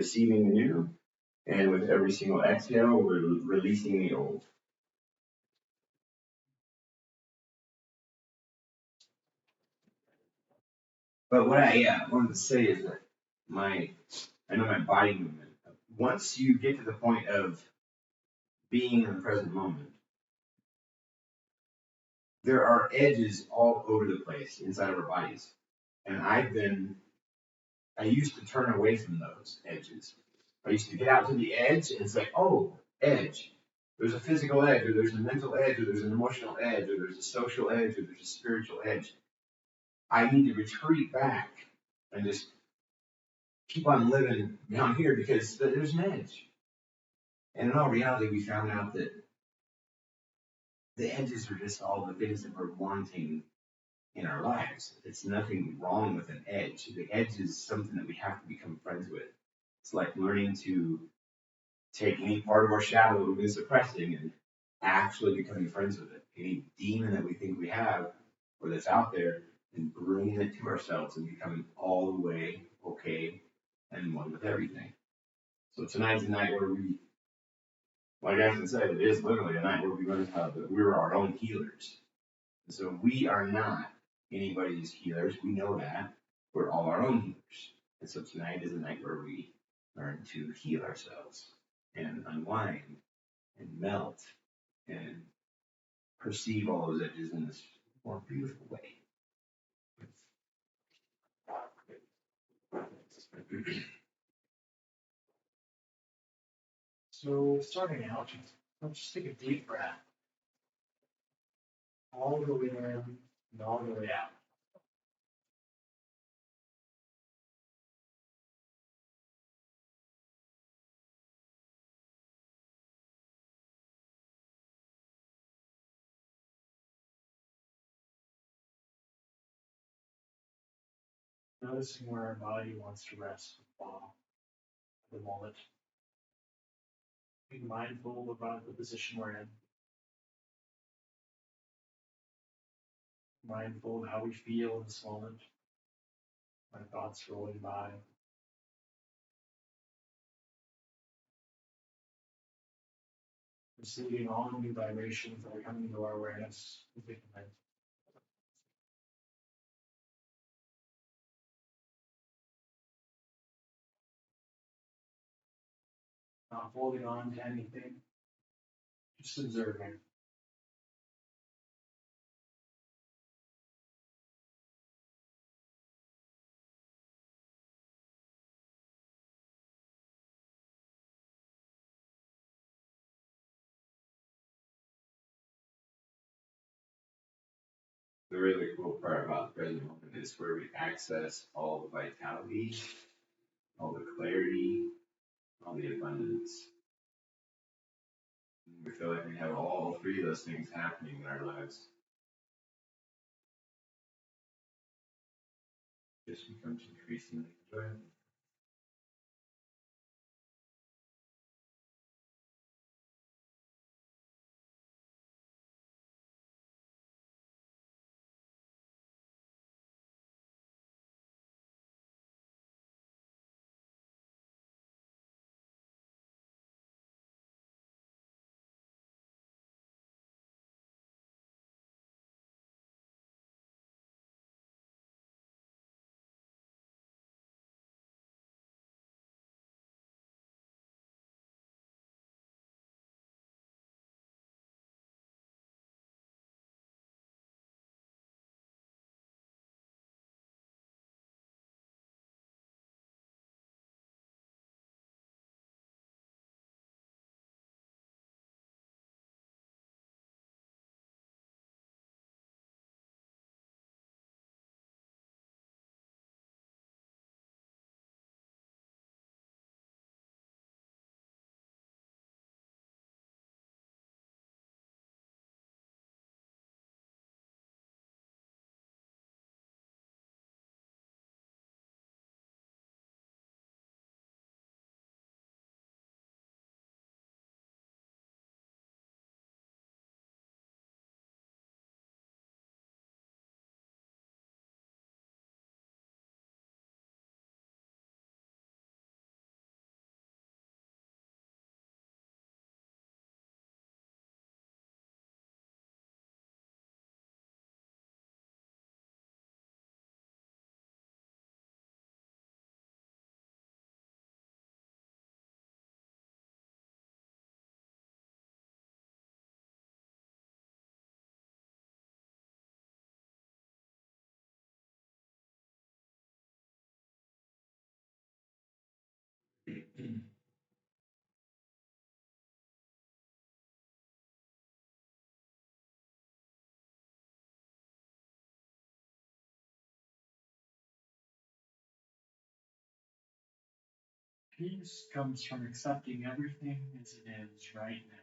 receiving the new, and with every single exhale, we're releasing the old. But what I wanted to say is that I know my body movement. Once you get to the point of being in the present moment, there are edges all over the place inside of our bodies. And I used to turn away from those edges. I used to get out to the edge and say, oh, edge. There's a physical edge, or there's a mental edge, or there's an emotional edge, or there's a social edge, or there's a spiritual edge. I need to retreat back and just keep on living down here because there's an edge. And in all reality, we found out that the edges are just all the things that we're wanting in our lives. It's nothing wrong with an edge. The edge is something that we have to become friends with. It's like learning to take any part of our shadow that we've been suppressing and actually becoming friends with it. Any demon that we think we have or that's out there, and bringing it to ourselves and becoming all the way okay and one with everything. So tonight's a night where we, like Ashton said, it is literally a night where we learn how that we're our own healers. And so we are not anybody's healers. We know that. We're all our own healers. And so tonight is a night where we learn to heal ourselves and unwind and melt and perceive all those edges in this more beautiful way. So starting out, let's just take a deep breath, all the way in and all the way out. Noticing where our body wants to rest at the moment. Being mindful about the position we're in. Mindful of how we feel in this moment. My thoughts rolling by. Receiving all new vibrations that are coming into our awareness. Not holding on to anything. Just observing. The really cool part about the present moment is where we access all the vitality, all the clarity, all the abundance. We feel like we have all three of those things happening in our lives. It just becomes increasingly enjoyable. Peace comes from accepting everything as it is right now.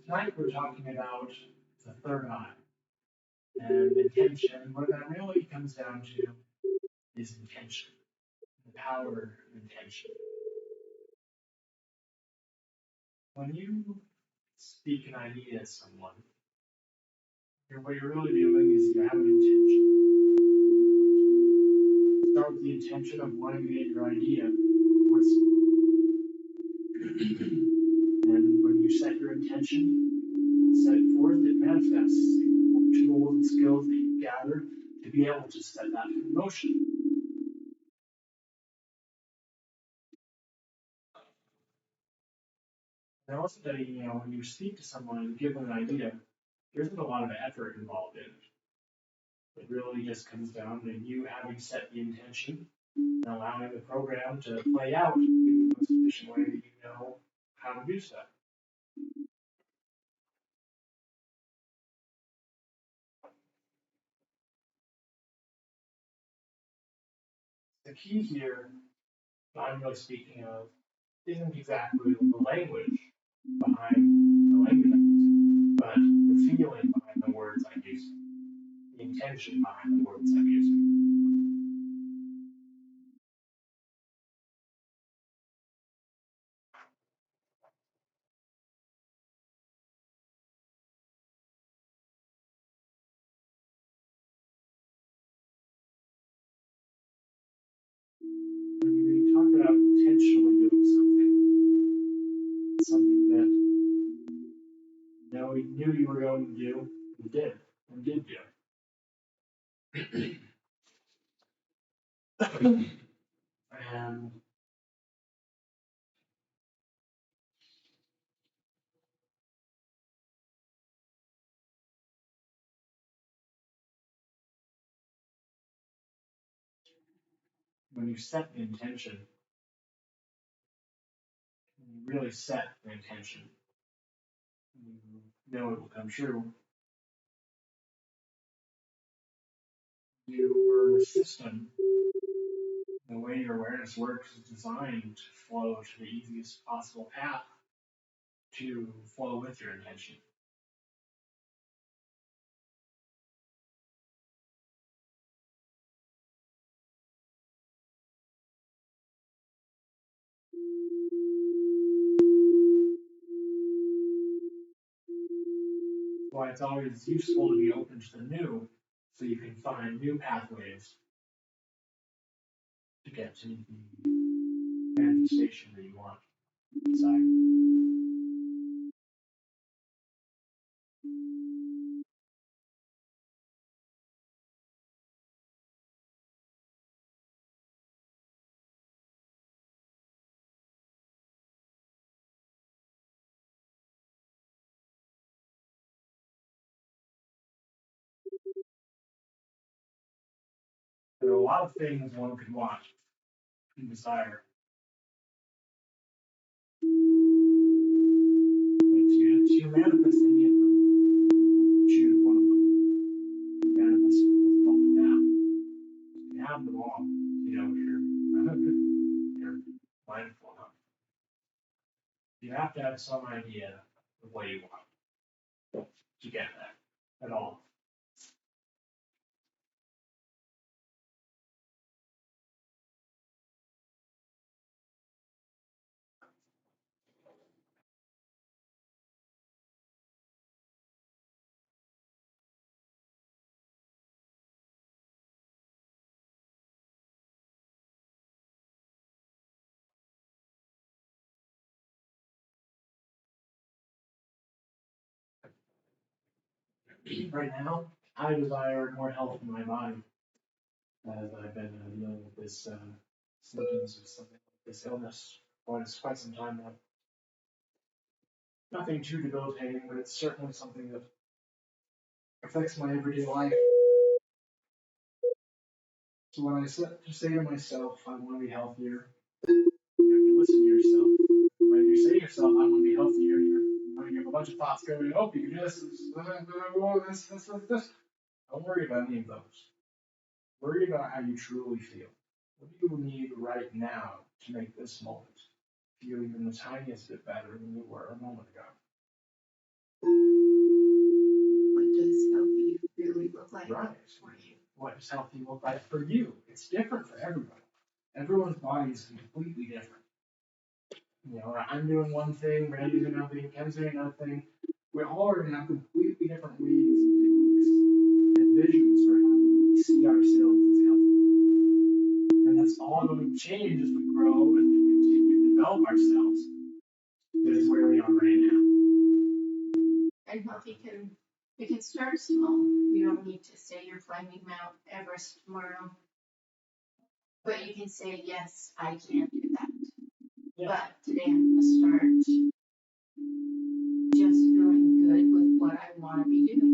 Tonight we're talking about the third eye and intention. What that really comes down to is intention, the power of intention. When you speak an idea to someone, what you're really doing is you have an intention. Start with the intention of wanting to get your idea towards and when you set your intention, set it forth, it manifests tools and skills that you gather to be able to set that in motion. And also that, when you speak to someone and give them an idea, there isn't a lot of effort involved in it. It really just comes down to you having set the intention and allowing the program to play out in the most efficient way that you know how to do so. The key here, that I'm really speaking of, isn't exactly the language behind the language I'm using, but the feeling behind the words I'm using, the intention behind the words I'm using. When you talk about intentionally doing something that you knew you were going to do, you did, and did do. And when you set the intention, you really set the intention, you know it will come true. Your system, the way your awareness works, is designed to flow to the easiest possible path to flow with your intention. Why it's always useful to be open to the new, so you can find new pathways to get to the manifestation that you want, desire. There are a lot of things one could want and desire. But to manifest any of them, choose one of them. Manifest what's called it down. You have them all, you know, you're mindful of. You have to have some idea of what you want to get that at all. Right now, I desire more health in my body as I've been dealing with this symptoms of something like this illness for quite some time now. Nothing too debilitating, but it's certainly something that affects my everyday life. So when I say to myself, I want to be healthier, you have to listen to yourself. When you say to yourself, I want to be healthier, you have a bunch of thoughts going, oh, you can do this. Don't worry about any of those. Worry about how you truly feel. What do you need right now to make this moment feel even the tiniest bit better than you were a moment ago? What does healthy really look like for you? What does healthy look like for you? It's different for everybody. Everyone's body is completely different. You know, I'm doing one thing, Randy's doing another thing, Ken's doing another thing. We all are going to have completely different ways, techniques, and visions for how we see ourselves as healthy. And that's all going to change as we grow and continue to develop ourselves. That is where we are right now. And healthy you can start small. You don't need to say you're climbing Mount Everest tomorrow. But you can say, yes, I can do that. Yeah. But today I'm going to start just feeling good with what I want to be doing.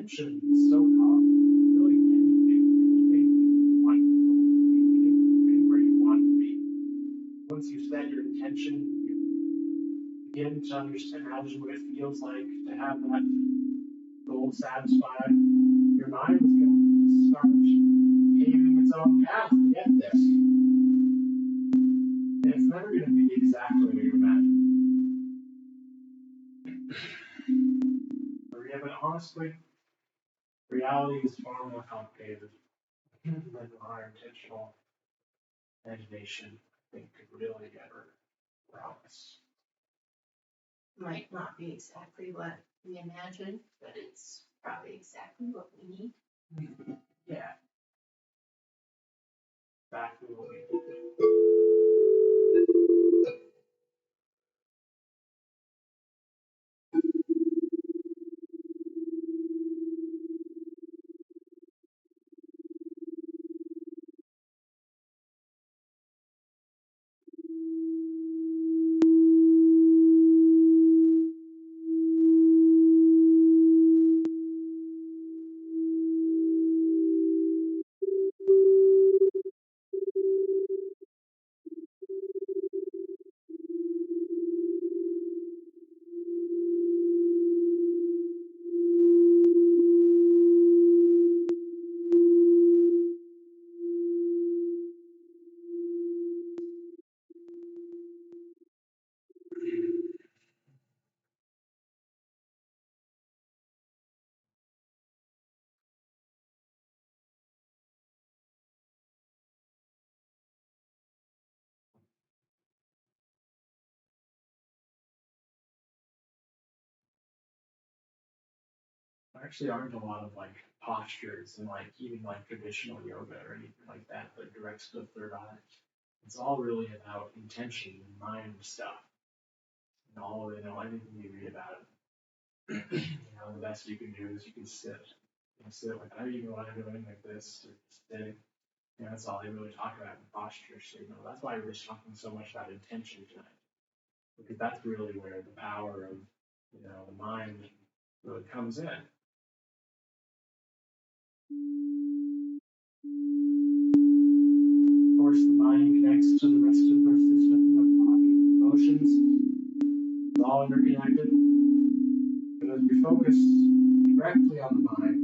intention is so powerful. Really, anything you want your goal to be, anywhere you want to be. Once you set your intention, you begin to understand, imagine what it feels like to have that goal satisfied. Your mind is going to just start paving its own path to get there. And it's never going to be exactly what you imagine. But honestly, reality is far more complicated than our intentional imagination, I think, could really ever promise. Might not be exactly what we imagined, but it's probably exactly what we need. Yeah. Exactly what we need. There actually aren't a lot of like postures and like even like traditional yoga or anything like that that directs to the third eye. It's all really about intention and mind stuff. And all of it, anything you read about it. The best you can do is you can sit. You can sit like how you want to doing like this or sitting. That's all they really talk about in posture. So that's why we're just talking so much about intention tonight. Because that's really where the power of the mind really comes in. Of course, the mind connects to the rest of their system, their body, emotions. It's all interconnected. But as we focus directly on the mind,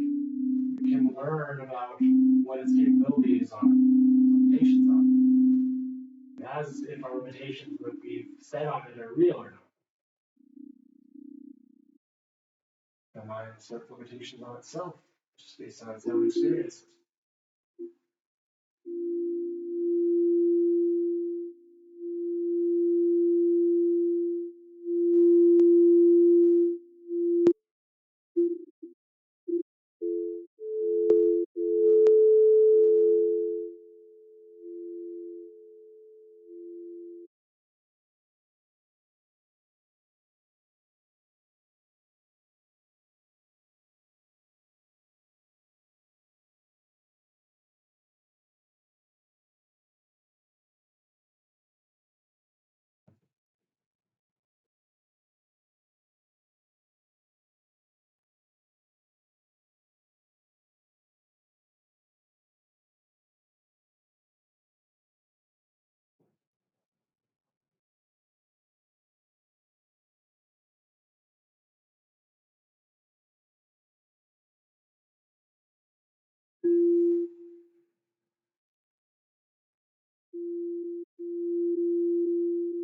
we can learn about what its capabilities are, what its limitations are. As if our limitations that we've set on it are real or not. The mind sets limitations on itself, just based on its own experiences.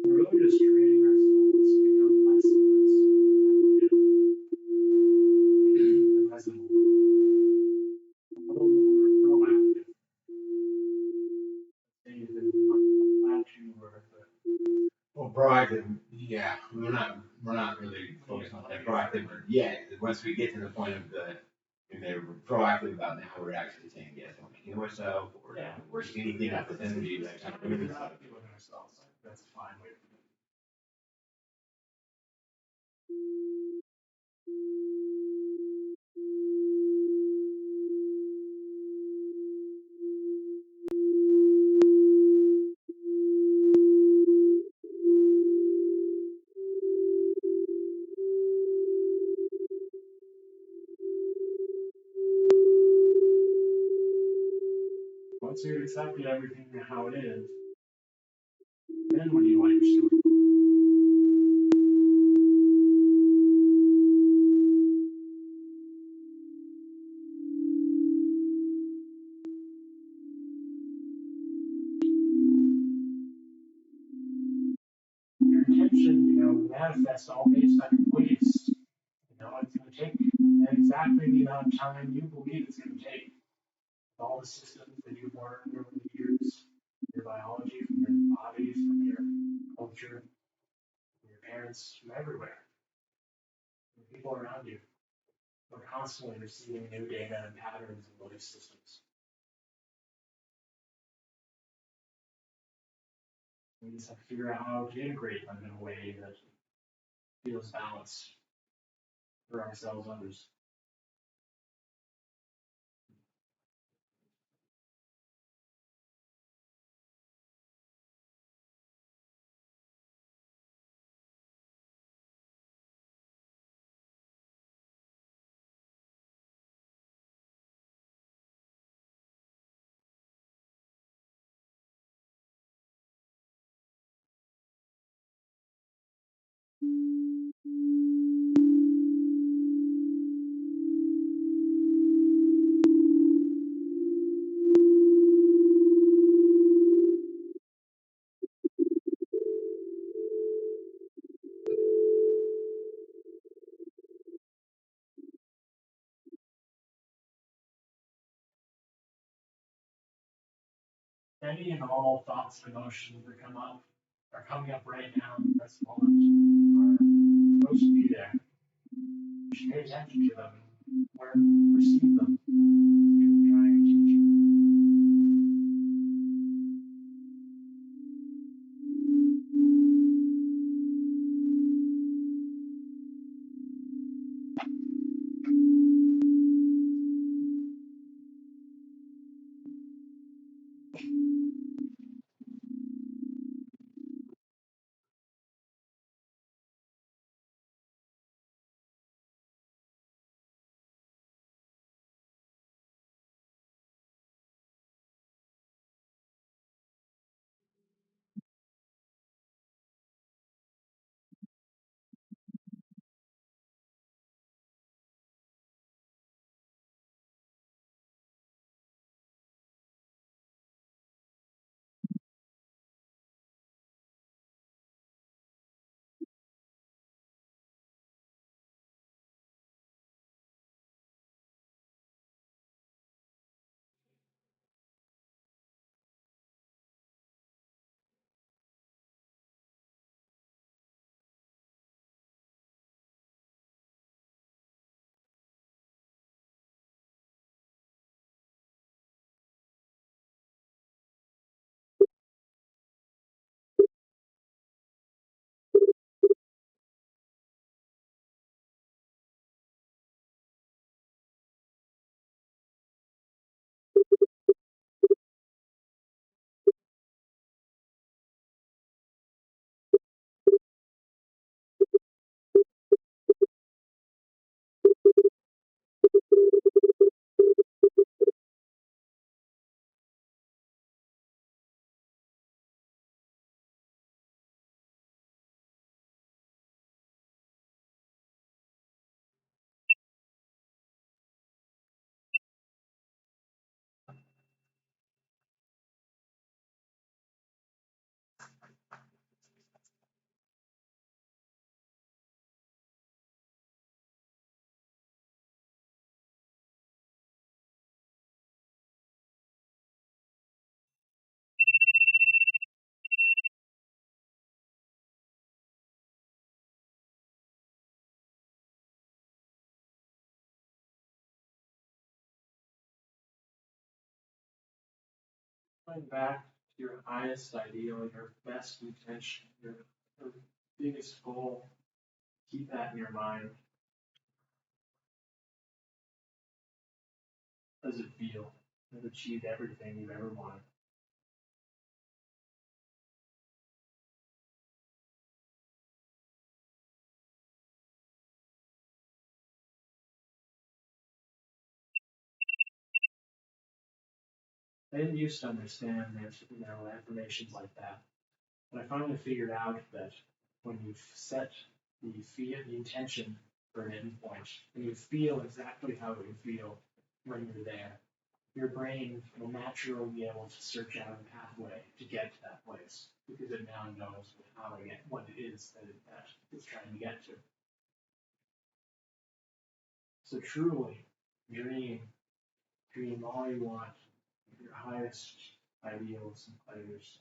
We're really just training ourselves to become less and less reactive and a little more proactive. Things that you were, Well, proactive, yeah, we're not really focused on like proactive yet. Once we get to the point of we're proactive about now, we're actually saying yes, I'm heal myself, or we're anything up with energy that kind of moving stuff. ourselves. That's a fine way to do it. once you've accepted everything how it is, then what do you want your story? Your intention, manifests all based on your beliefs. It's going to take exactly the amount of time you believe it's going to take. All the systems that you've learned over the years, your biology, from your body, from your culture, from your parents, from everywhere, from the people around you. We're constantly receiving new data and patterns and belief systems. We just have to figure out how to integrate them in a way that feels balanced for ourselves and others. Any and all thoughts and emotions that are coming up right now in the present moment, are supposed to be there. You should pay attention to them, or receive them. See them trying to teach you. Going back to your highest ideal, your best intention, your biggest goal. Keep that in your mind. How does it feel? You've achieved everything you've ever wanted. I didn't used to understand that, affirmations like that. But I finally figured out that when you set the intention for an endpoint, and you feel exactly how it would feel when you're there, your brain will naturally be able to search out a pathway to get to that place because it now knows how to get what it is that it's trying to get to. So truly, dream all you want, your highest ideals and pleasures.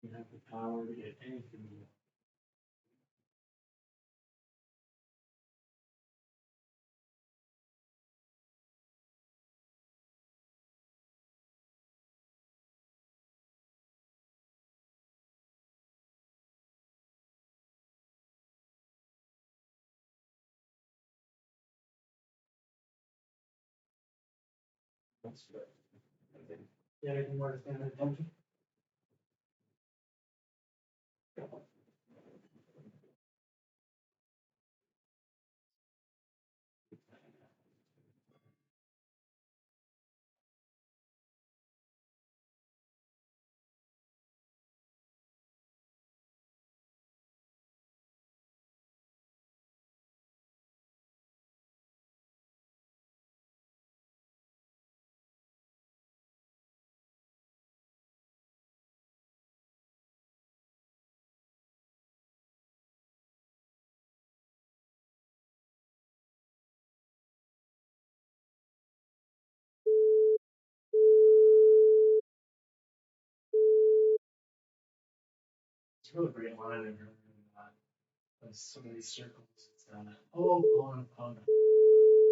You have the power to get anything you want. That's good. You have anything more to stand attention? It's really great line in here. Some of these circles. It's oh,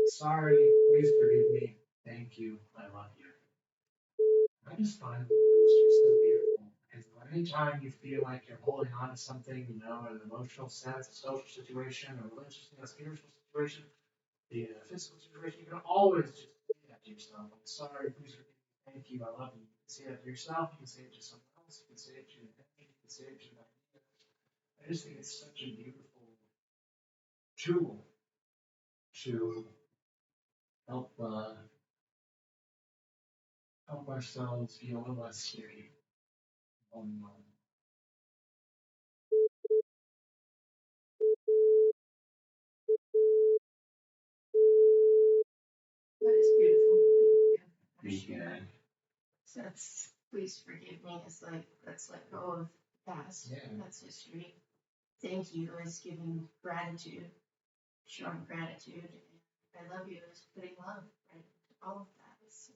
sorry, please forgive me. Thank you. I love you. I just find the words just so beautiful. Because anytime you feel like you're holding on to something, an emotional sense, a social situation, a religious, spiritual situation, the physical situation, you can always just say that to yourself. Like, sorry, please forgive me. Thank you. I love you. You can say that to yourself. You can say it to someone else. You can say it to your enemy. You can say it to an idea. I just think it's such a beautiful tool to help help ourselves be a little less scary. Um, That is beautiful. Thank you. So that's, please forgive me, it's like, let's let go of the past. Yeah. That's history. Thank you is giving gratitude, showing gratitude. And I love you is putting love right into all of that. So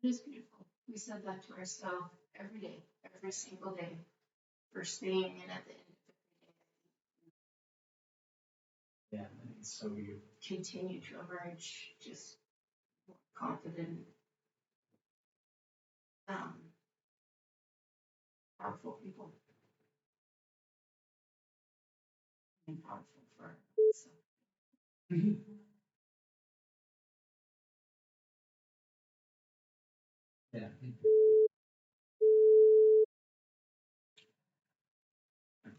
it is beautiful. We said that to ourselves every day, every single day, first thing and at the end of every day. Yeah, I think it's so beautiful. Continue to emerge just more confident, um, powerful people. And powerful for so. Yeah.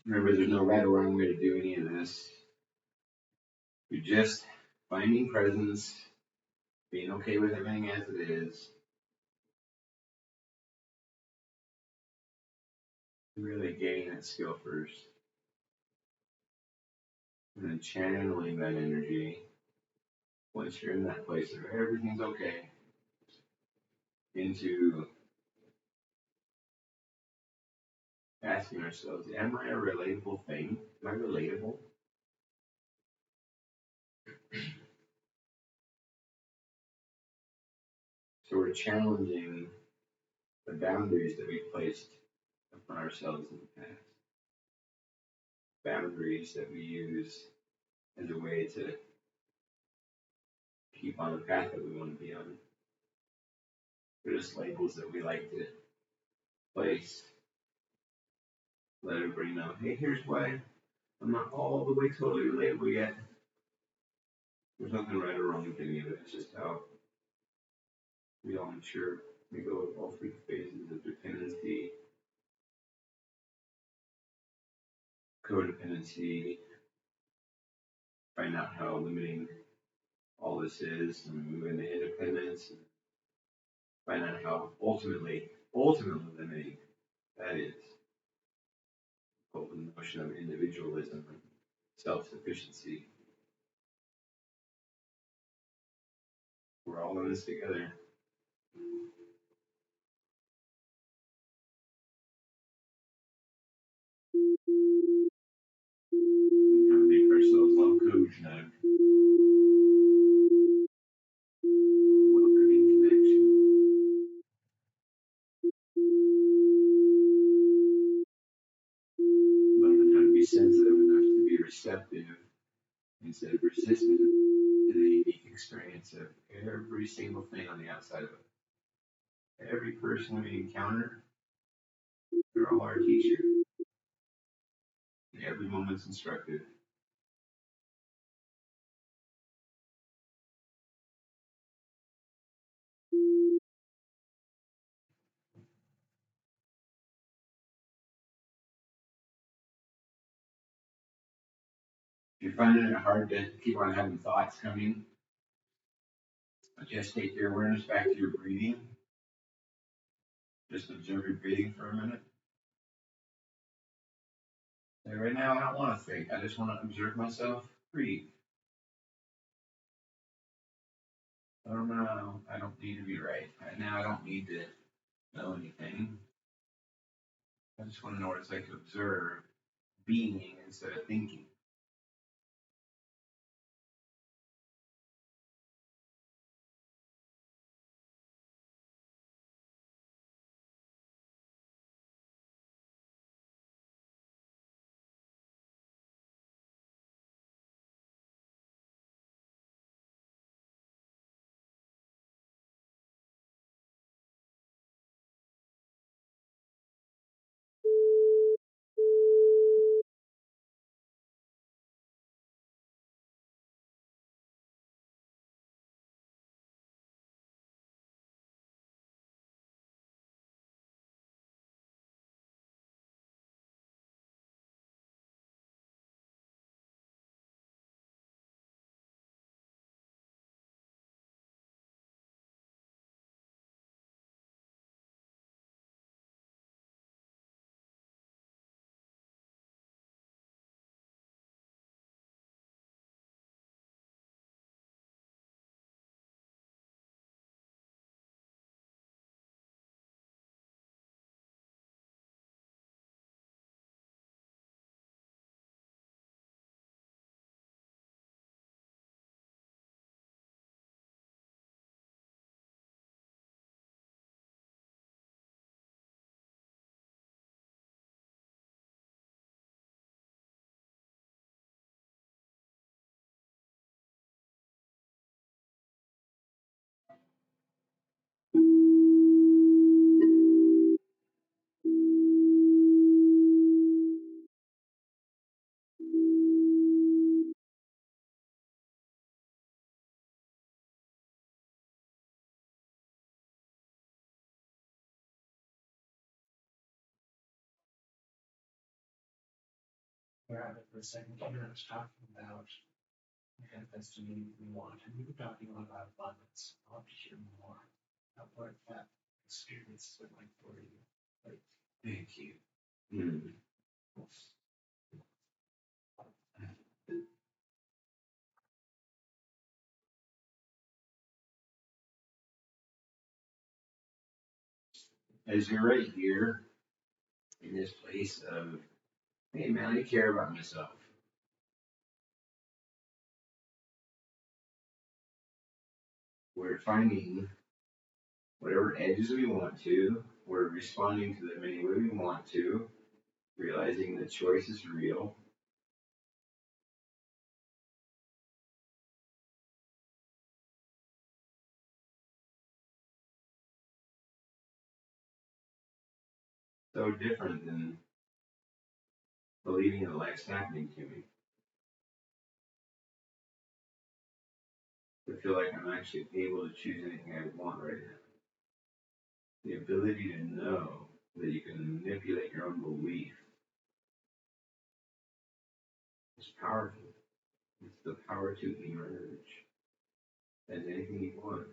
Remember, there's no right or wrong way to do any of this. You're just finding presence, being okay with everything as it is, really getting that skill first, and then channeling that energy once you're in that place where everything's okay into asking ourselves, am I a relatable thing? Am I relatable? So we're challenging the boundaries that we placed upon ourselves in the past. Boundaries that we use as a way to keep on the path that we want to be on. They're just labels that we like to place. Let everybody know, hey, here's why I'm not all the way totally relatable yet. There's nothing right or wrong with any of it. It's just how we all mature. We go all through the phases of dependency, codependency, find out how limiting all this is, and move into independence, and find out how ultimately limiting that is. The notion of individualism and self-sufficiency. We're all in this together. Gotta make ourselves all coach now. Welcoming connection. Learning how to be sensitive enough to be receptive instead of resistant to the unique experience of every single thing on the outside of it. Every person we encounter, they're all our teacher. And every moment's instructive. If you're finding it hard to keep on having thoughts coming, just take your awareness back to your breathing. Just observe your breathing for a minute. Say, right now, I don't want to think. I just want to observe myself breathe. I don't know. I don't need to be right. Right now, I don't need to know anything. I just want to know what it's like to observe being instead of thinking. Yeah, but for a second here, I was talking about manifesting anything we want, and we were talking a lot about abundance. I want to hear more about what that experience has been like for you. Like, Thank you. Mm. As you're right here in this place of, hey man, I care about myself. We're finding whatever edges we want to. We're responding to them any way we want to, realizing the choice is real. So different than believing that life's happening to me. To feel like I'm actually able to choose anything I want right now. The ability to know that you can manipulate your own belief is powerful. It's the power to emerge as anything you want.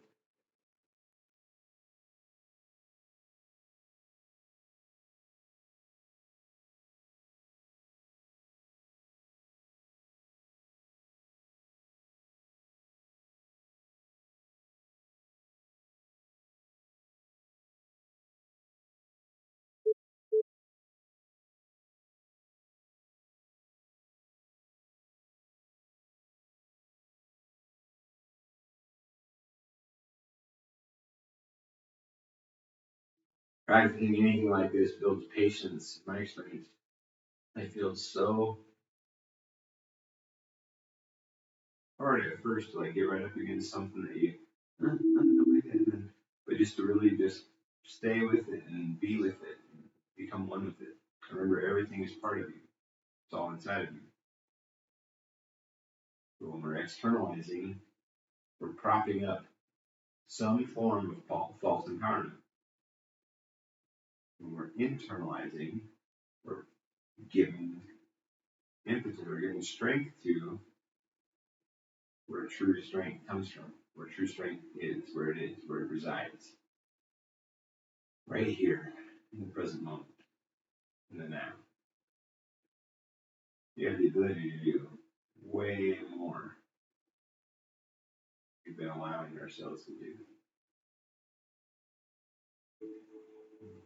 Practicing anything like this builds patience. In my experience, I feel so hard at first to like get right up against something that you, I don't know, but just to really just stay with it and be with it, and become one with it. Remember, everything is part of you. It's all inside of you. But when we're externalizing, we're propping up some form of false empowerment. When we're internalizing, we're giving impetus, we're giving strength to where true strength comes from, where true strength is, where it resides. Right here, in the present moment, in the now. You have the ability to do way more we've been allowing ourselves to do.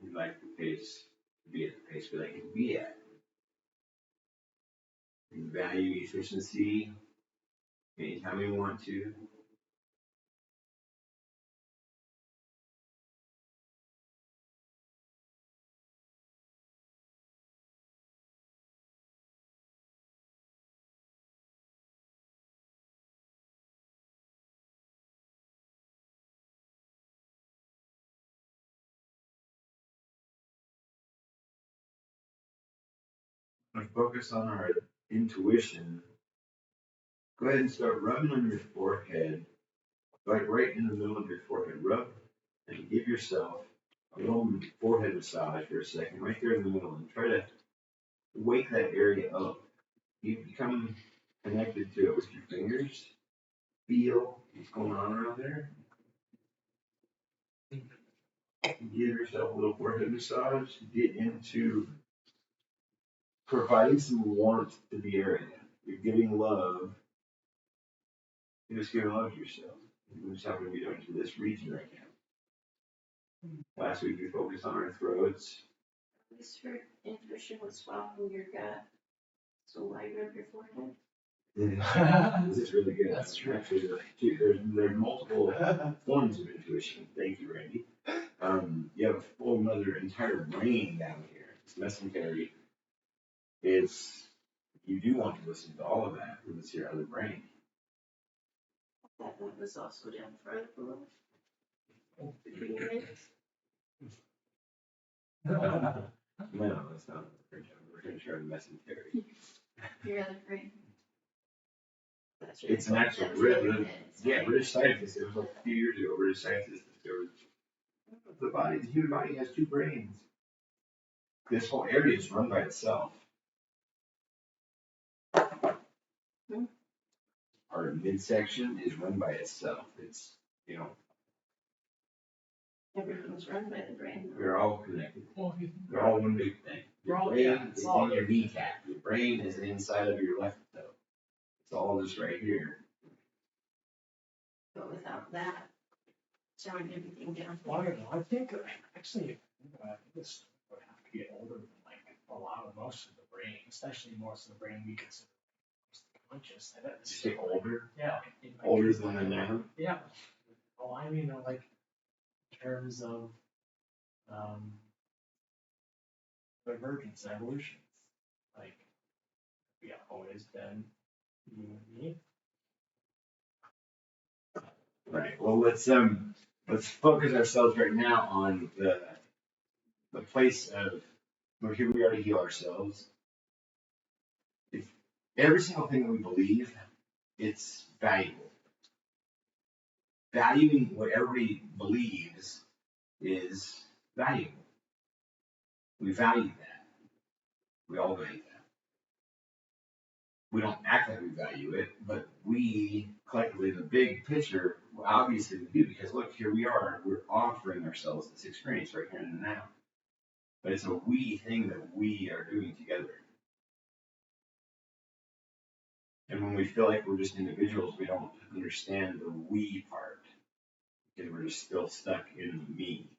We like the pace, to be at the pace we like to be at. We value efficiency anytime we want to. When we focus on our intuition, go ahead and start rubbing on your forehead, like right in the middle of your forehead. Rub and give yourself a little forehead massage for a second, right there in the middle, and try to wake that area up. You become connected to it with your fingers. Feel what's going on around there. Give yourself a little forehead massage. Get into providing some warmth to the area. You're giving love. You're just giving love to yourself. You just happen to be doing to this region right now. Last week we focused on our throats. This for intuition was following your gut. So why rub your forehead? This is really good. That's true. Actually, there's multiple forms of intuition. Thank you, Randy. You have a full another entire brain down here. It's mesentery. It's you do want to listen to all of that because it's your other brain. That one was also down further below. Between your legs. No, that's not. We're going to share the mesentery. Your other brain. That's It's an actual rhythm. Yeah, British scientists. It was like a few years ago. British scientists discovered the human body has two brains. This whole area is run by itself. Our midsection is run by itself. It's, Everything's run by the brain. we're all connected. We're all one big thing. Your brain is in your kneecap. Your brain is inside of your left toe. It's all just right here. But without that, showing everything down. Well, I don't know. I think actually, I think this would have to get older than like a lot of most of the brain, especially most of the brain we consider conscious. I bet Did you say older? Yeah. Older than the now? Yeah. Well, I mean, like in terms of emergence, evolution, like we have always been you and me. Right. Well, let's focus ourselves right now on the place of. Well, here we already heal ourselves. Every single thing that we believe, it's valuable. Valuing what everybody believes is valuable. We value that. We all value that. We don't act like we value it, but we collectively, the big picture, obviously we do, because look, here we are, we're offering ourselves this experience right here and now. But it's a we thing that we are doing together. And when we feel like we're just individuals, we don't understand the we part because we're just still stuck in the me.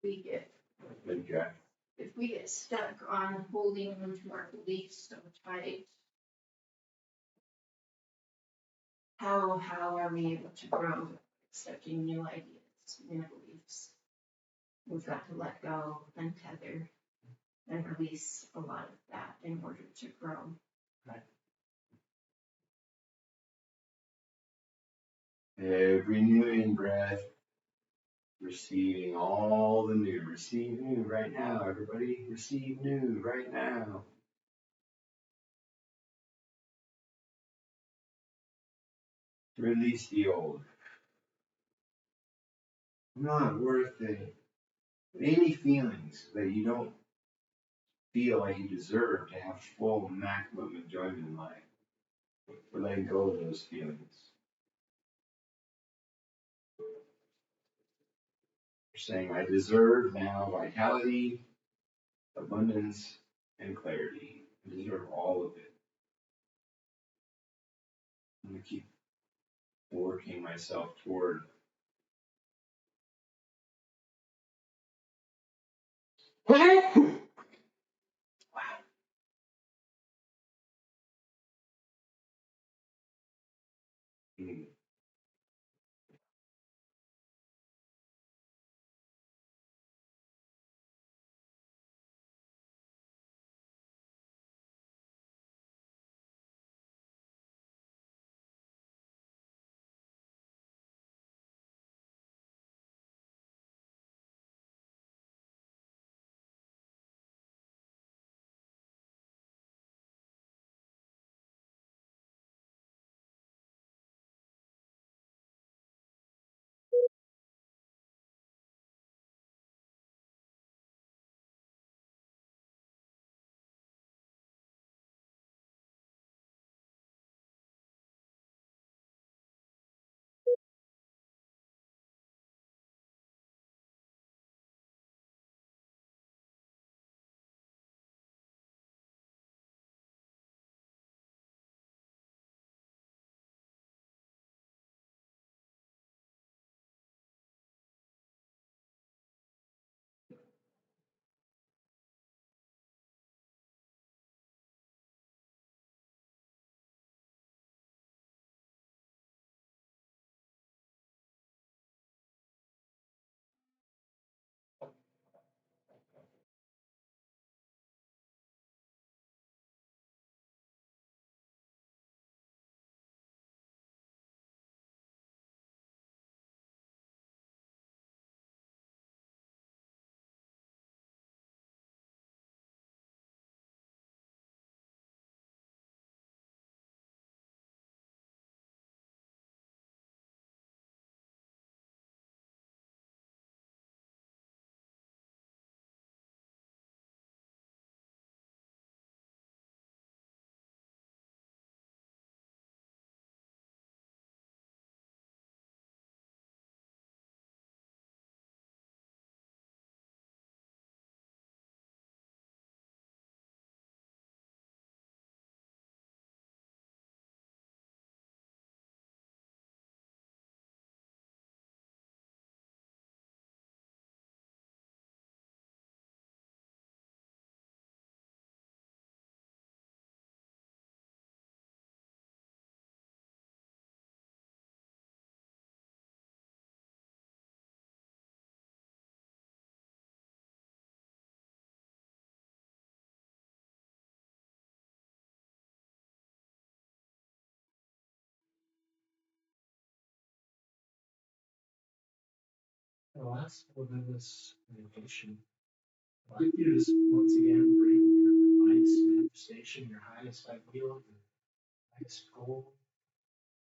We get, Okay. if we get stuck on holding on to our beliefs so tight, how are we able to grow accepting new ideas, new beliefs? We've got to let go, untether, and release a lot of that in order to grow. Every new in-breath, receiving all the new. Receive new right now, everybody. Receive new right now. Release the old. Not worth it. Any feelings that you don't feel like you deserve to have full maximum enjoyment in life. We're letting go of those feelings. We're saying, I deserve now vitality, abundance, and clarity. I deserve all of it. I'm going to keep working myself toward. Wow. Mm. the last little bit of this meditation, I'd like you to just once again bring your highest manifestation, your highest ideal, your highest goal,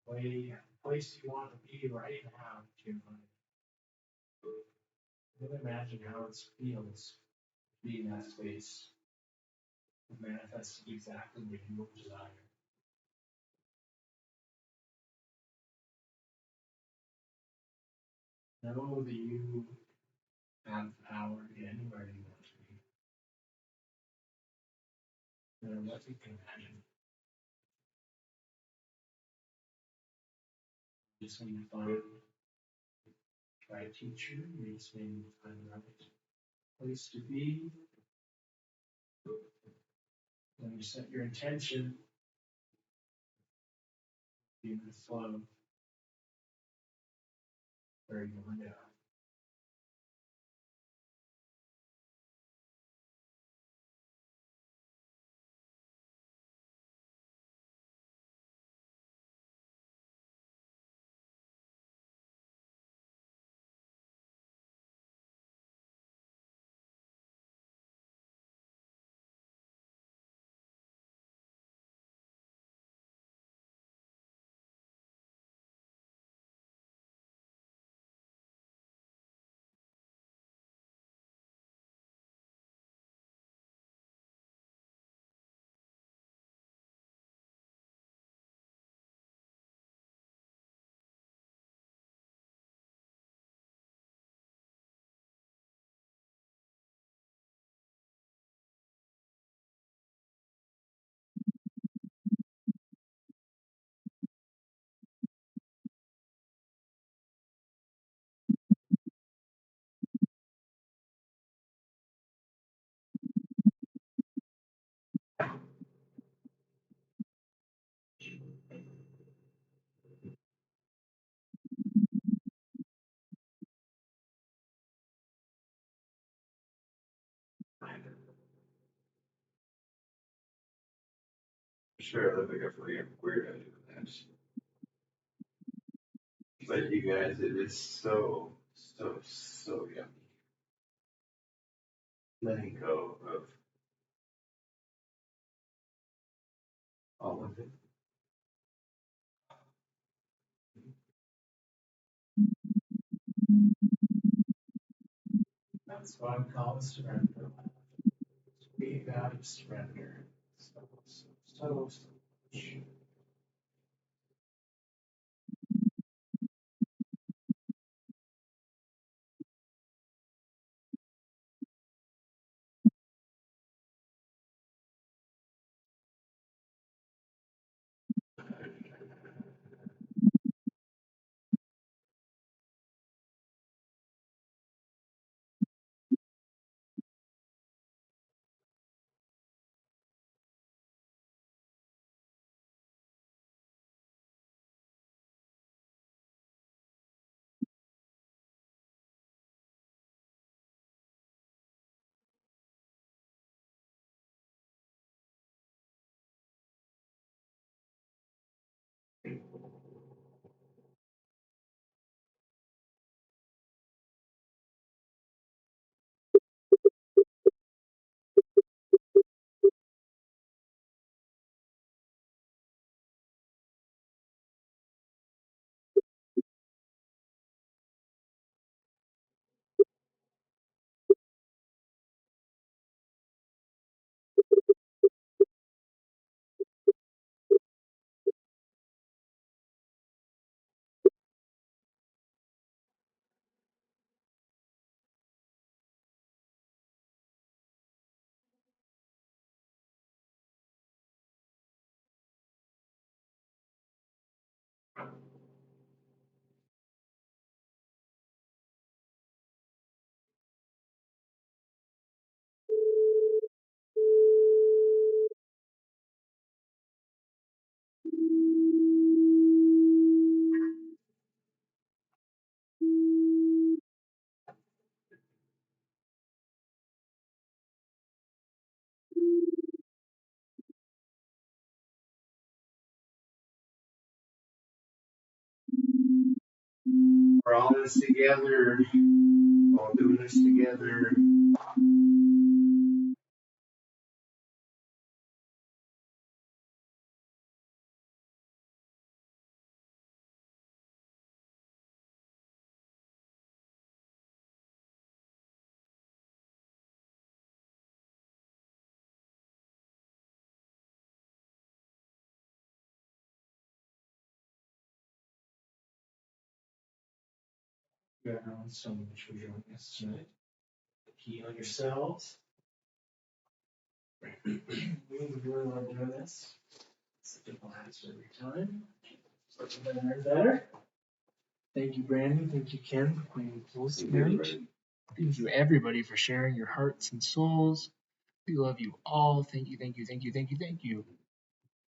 way, place you want to be right now to your mind. Really imagine how it feels to be in that space, to manifest exactly what you desire. Know that you have the power to get anywhere you want to be. No matter what you can imagine. You just need to find the right teacher, you just need to find the right place to be. When you set your intention, be in the flow where you want to go. Sure, look like a freaking weirdo doing this. But you guys, it is so yummy. Letting go of all of it. That's why we call it surrender. We value surrender so much. We're all in this together. doing this together. You everyone so much for joining us tonight. Healing yourselves. We really love doing this. It's such a blast every time. It's better and better. Thank you, Brandon. Thank you, Ken, for playing close tonight. Thank you, everybody, for sharing your hearts and souls. We love you all. Thank you, thank you, thank you, thank you, thank you.